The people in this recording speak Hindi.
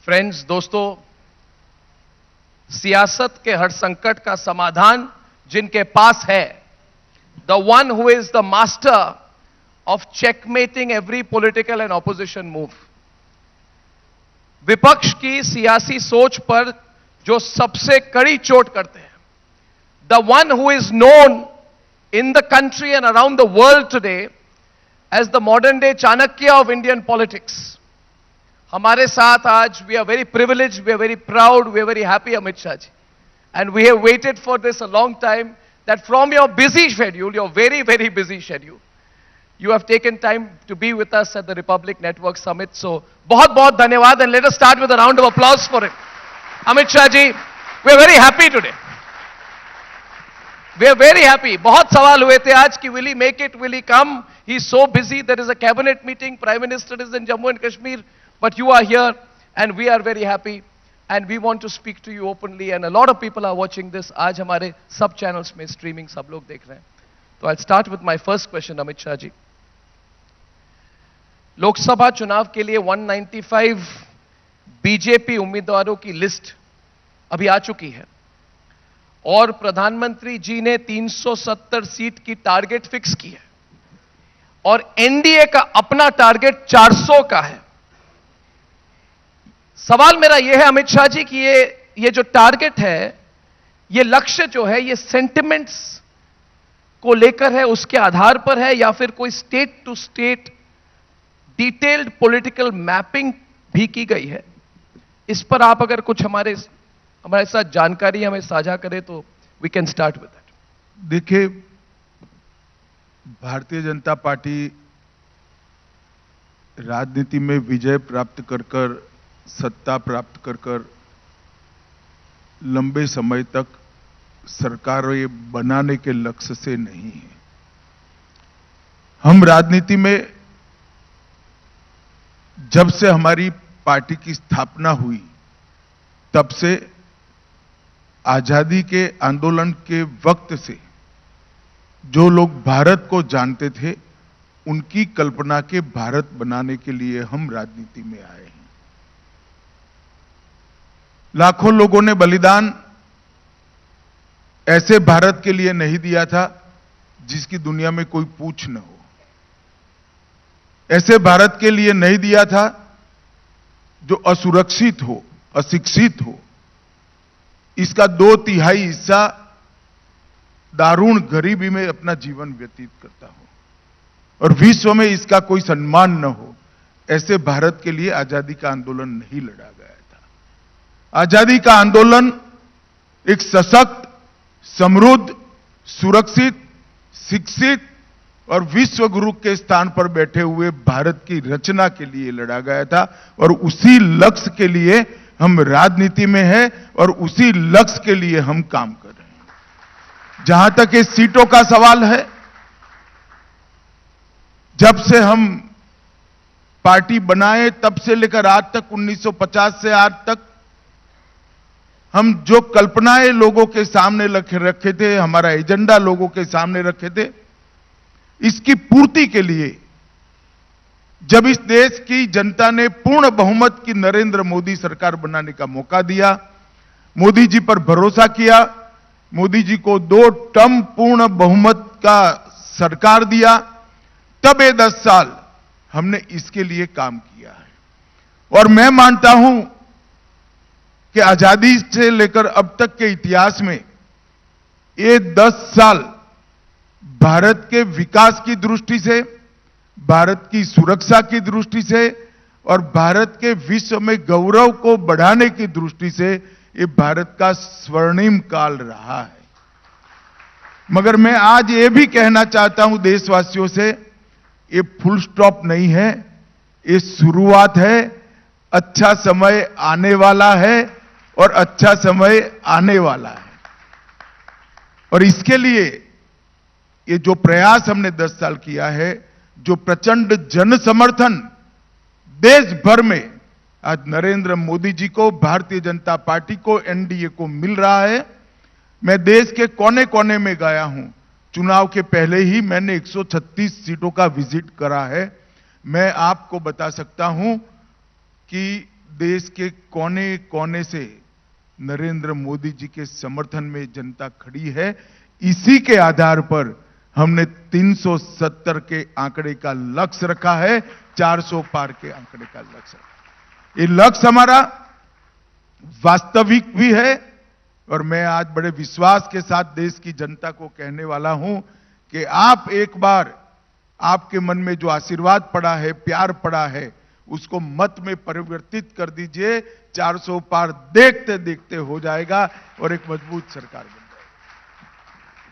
फ्रेंड्स, दोस्तों, सियासत के हर संकट का समाधान जिनके पास है, the one who is the master of checkmating every political and opposition move, विपक्ष की सियासी सोच पर जो सबसे कड़ी चोट करते हैं, the one who is known in the country and around the world today as the modern day Chanakya of Indian politics. हमारे साथ आज we are very privileged, we are very proud, we are very happy, Amit Shah ji. And we have waited for this a long time, that from your busy schedule, your very, very busy schedule, you have taken time to be with us at the Republic Network Summit. So, बहुत बहुत धन्यवाद, and let us start with a round of applause for him. Amit Shah ji, we are very happy today. We are very happy. बहुत सवाल हुए थे आज कि will he make it, will he come? He is so busy. There is a cabinet meeting. Prime Minister is in Jammu and Kashmir, but you are here, and we are very happy. And we want to speak to you openly. And a lot of people are watching this. आज हमारे सब channels में streaming सब लोग देख रहे हैं. तो I'll start with my first question, Amit Shah ji. Lok Sabha चुनाव के लिए 195 बीजेपी उम्मीदवारों की लिस्ट अभी आ चुकी है, और प्रधानमंत्री जी ने 370 सीट की टारगेट फिक्स की है, और एनडीए का अपना टारगेट 400 का है. सवाल मेरा यह है अमित शाह जी कि ये जो टारगेट है, ये लक्ष्य जो है, ये सेंटिमेंट्स को लेकर है, उसके आधार पर है, या फिर कोई state to state detailed political mapping भी की गई है? इस पर आप अगर कुछ हमारे साथ जानकारी हमें साझा करें तो we can start with that. देखिए, भारतीय जनता पार्टी राजनीति में विजय प्राप्त कर सत्ता प्राप्त कर लंबे समय तक सरकार ये बनाने के लक्ष्य से नहीं है. हम राजनीति में जब से हमारी पार्टी की स्थापना हुई, तब से आजादी के आंदोलन के वक्त से जो लोग भारत को जानते थे, उनकी कल्पना के भारत बनाने के लिए हम राजनीति में आए हैं. लाखों लोगों ने बलिदान ऐसे भारत के लिए नहीं दिया था जिसकी दुनिया में कोई पूछ न हो. ऐसे भारत के लिए नहीं दिया था जो असुरक्षित हो, अशिक्षित हो. इसका 2/3 हिस्सा दारुण गरीबी में अपना जीवन व्यतीत करता हो, और विश्व में इसका कोई सम्मान न हो. ऐसे भारत के लिए आजादी का आंदोलन नहीं लड़ा गया था. आजादी का आंदोलन एक सशक्त, समृद्ध, सुरक्षित, शिक्षित और विश्व गुरु के स्थान पर बैठे हुए भारत की रचना के लिए लड़ा गया था, और उसी लक्ष्य के लिए हम राजनीति में हैं, और उसी लक्ष्य के लिए हम काम कर रहे हैं. जहां तक ये सीटों का सवाल है, जब से हम पार्टी बनाए तब से लेकर आज तक, 1950 से आज तक, हम जो कल्पनाएं लोगों के सामने रखे थे, हमारा एजेंडा लोगों के सामने रखे थे, इसकी पूर्ति के लिए जब इस देश की जनता ने पूर्ण बहुमत की नरेंद्र मोदी सरकार बनाने का मौका दिया, मोदी जी पर भरोसा किया, मोदी जी को 2 टर्म पूर्ण बहुमत का सरकार दिया, तब ये 10 साल हमने इसके लिए काम किया है. और मैं मानता हूं कि आजादी से लेकर अब तक के इतिहास में ये 10 साल भारत के विकास की दृष्टि से, भारत की सुरक्षा की दृष्टि से, और भारत के विश्व में गौरव को बढ़ाने की दृष्टि से ये भारत का स्वर्णिम काल रहा है. मगर मैं आज ये भी कहना चाहता हूं देशवासियों से, ये फुल स्टॉप नहीं है, ये शुरुआत है. अच्छा समय आने वाला है, और अच्छा समय आने वाला है. और इसके लिए ये जो प्रयास हमने 10 साल किया है, जो प्रचंड जन समर्थन देश भर में आज नरेंद्र मोदी जी को, भारतीय जनता पार्टी को, एनडीए को मिल रहा है. मैं देश के कोने कोने में गया हूं. चुनाव के पहले ही मैंने 136 सीटों का विजिट करा है. मैं आपको बता सकता हूं कि देश के कोने कोने से नरेंद्र मोदी जी के समर्थन में जनता खड़ी है। इसी के आधार पर हमने 370 के आंकड़े का लक्ष्य रखा है, 400 पार के आंकड़े का लक्ष्य रखा। ये लक्ष्य हमारा वास्तविक भी है और मैं आज बड़े विश्वास के साथ देश की जनता को कहने वाला हूं कि आप एक बार आपके मन में जो आशीर्वाद पड़ा है, प्यार पड़ा है, उसको मत में परिवर्तित कर दीजिए। 400 पार देखते देखते हो जाएगा और एक मजबूत सरकार बनेगी।